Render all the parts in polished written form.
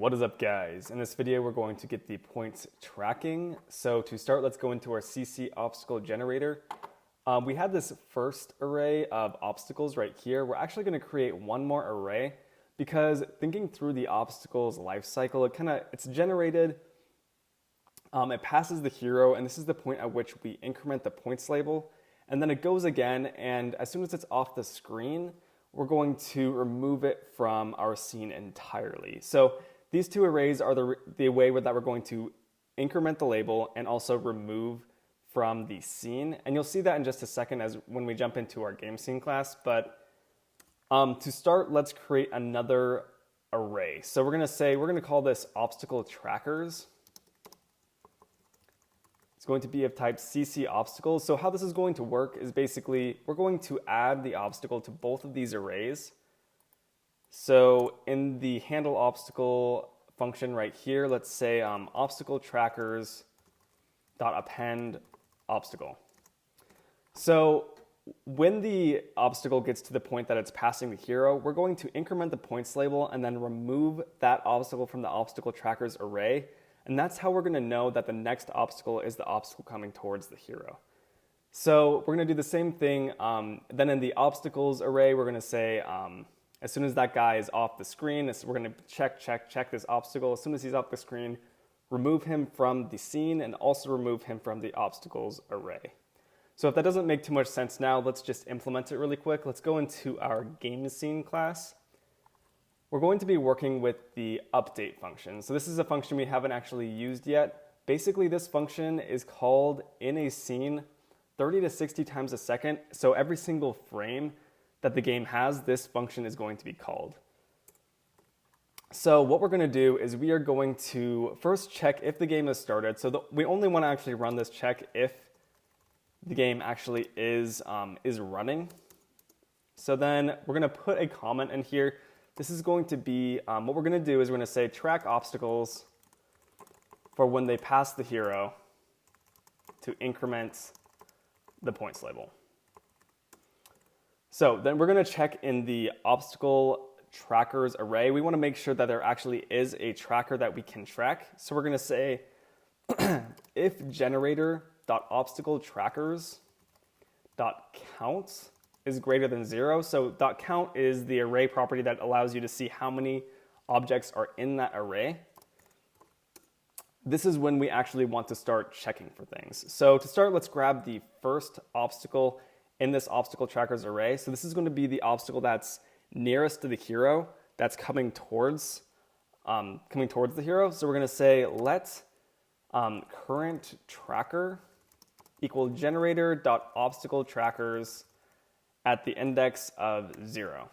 What is up, guys? In this video, we're going to get the points tracking. So to start, let's go into our CC obstacle generator. We had this first array of obstacles right here. We're actually going to create one more array because thinking through the obstacles life cycle, it's generated, it passes the hero, and this is the point at which we increment the points label, and then it goes again, and as soon as it's off the screen, we're going to remove it from our scene entirely. So these two arrays are the way that we're going to increment the label and also remove from the scene. And you'll see that in just a second as when we jump into our game scene class. But to start, let's create another array. So we're going to call this obstacle trackers. It's going to be of type CC obstacles. So how this is going to work is basically we're going to add the obstacle to both of these arrays. So in the handle obstacle function right here, let's say obstacle trackers dot append obstacle. So when the obstacle gets to the point that it's passing the hero, we're going to increment the points label and then remove that obstacle from the obstacle trackers array. And that's how we're going to know that the next obstacle is the obstacle coming towards the hero. So we're going to do the same thing. Then in the obstacles array, we're going to say, as soon as that guy is off the screen, we're going to check this obstacle. As soon as he's off the screen, remove him from the scene and also remove him from the obstacles array. So if that doesn't make too much sense now, let's just implement it really quick. Let's go into our game scene class. We're going to be working with the update function. So this is a function we haven't actually used yet. Basically, this function is called in a scene 30 to 60 times a second. So every single frame that the game has, this function is going to be called. So what we're going to do is we are going to first check if the game has started. So we only want to actually run this check if the game actually is running. So then we're going to put a comment in here. This is going to be, what we're going to do is we're going to say track obstacles for when they pass the hero to increment the points label. So then we're going to check in the obstacle trackers array. We want to make sure that there actually is a tracker that we can track. So we're going to say if generator.obstacleTrackers.count is greater than 0. So .count is the array property that allows you to see how many objects are in that array. This is when we actually want to start checking for things. So to start, let's grab the first obstacle in this obstacle trackers array. So this is going to be the obstacle that's nearest to the hero, that's coming towards the hero. So we're going to say let current tracker equal generator.obstacleTrackers at the index of 0.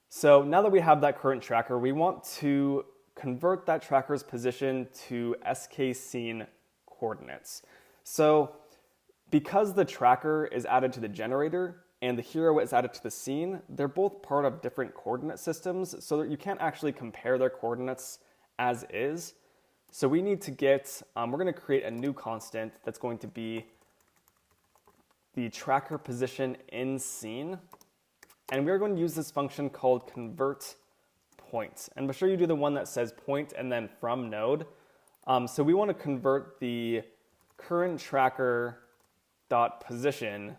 So now that we have that current tracker, we want to convert that tracker's position to SK scene coordinates. So because the tracker is added to the generator and the hero is added to the scene, they're both part of different coordinate systems, so that you can't actually compare their coordinates as is. So we need to get, we're going to create a new constant that's going to be the tracker position in scene, and we're going to use this function called convert point. And be sure you do the one that says point and then from node. So we want to convert the current tracker dot position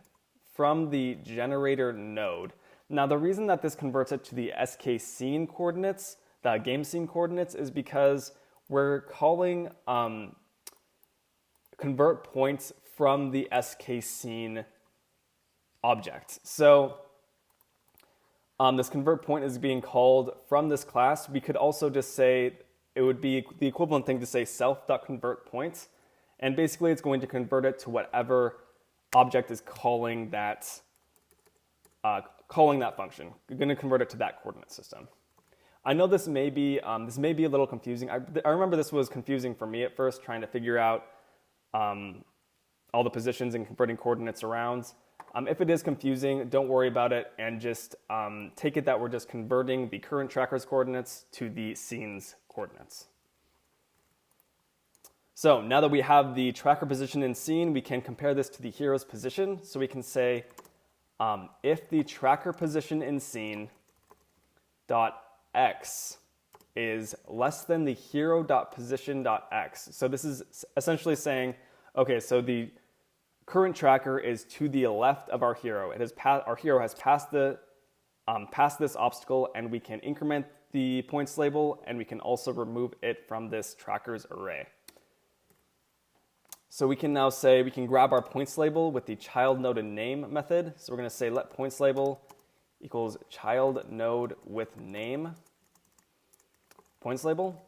from the generator node. Now the reason that this converts it to the SK scene coordinates, the game scene coordinates, is because we're calling convert points from the SK scene object. So this convert point is being called from this class. We could also just say, it would be the equivalent thing to say self.convertPoint, and basically it's going to convert it to whatever object is calling that function. We're going to convert it to that coordinate system. I know this may be a little confusing. I remember this was confusing for me at first, trying to figure out all the positions and converting coordinates around. If it is confusing, don't worry about it and just take it that we're just converting the current tracker's coordinates to the scene's coordinates. So now that we have the tracker position in scene, we can compare this to the hero's position. So we can say if the tracker position in scene dot x is less than the hero.position.x. So this is essentially saying, okay, so the current tracker is to the left of our hero. Our hero has passed this obstacle, and we can increment the points label, and we can also remove it from this tracker's array. So we can now say, we can grab our points label with the child node and name method. So we're going to say let points label equals child node with name points label.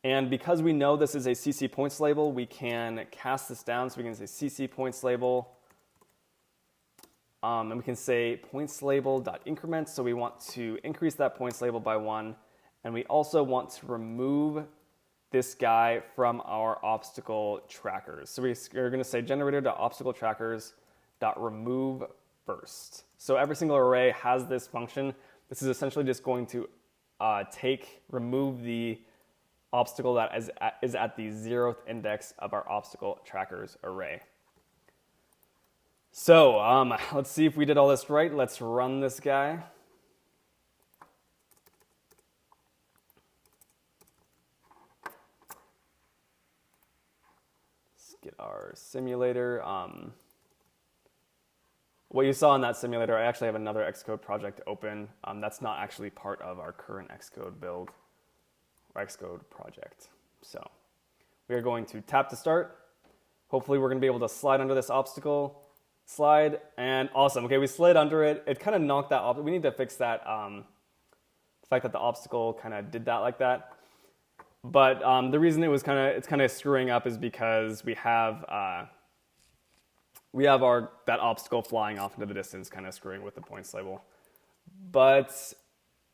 And because we know this is a CC points label, we can cast this down. So we can say CC points label, and we can say points label dot increment. So we want to increase that points label by 1, and we also want to remove this guy from our obstacle trackers. So we're going to say generator.obstacle trackers.remove first. So every single array has this function. This is essentially just going to remove the obstacle that is at the 0th index of our obstacle trackers array. So let's see if we did all this right. Let's run this guy. Get our simulator. What you saw in that simulator, I actually have another Xcode project open. That's not actually part of our current Xcode build or Xcode project. So we are going to tap to start. Hopefully we're going to be able to slide under this obstacle. Slide, and awesome. Okay, we slid under it. It kind of knocked that off. We need to fix that, the fact that the obstacle kind of did that like that. But the reason it's kind of screwing up is because we have that obstacle flying off into the distance, kind of screwing with the points label. But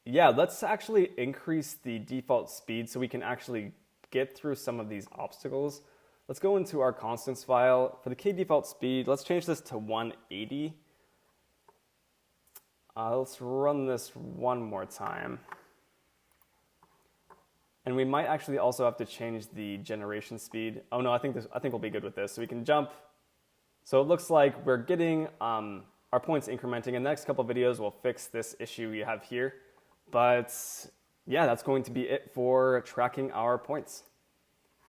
yeah, let's actually increase the default speed so we can actually get through some of these obstacles. Let's go into our constants file. For the k default speed, let's change this to 180. Let's run this one more time. And we might actually also have to change the generation speed. Oh no, I think we'll be good with this. So we can jump. So it looks like we're getting our points incrementing. In the next couple of videos, we'll fix this issue we have here. But yeah, that's going to be it for tracking our points.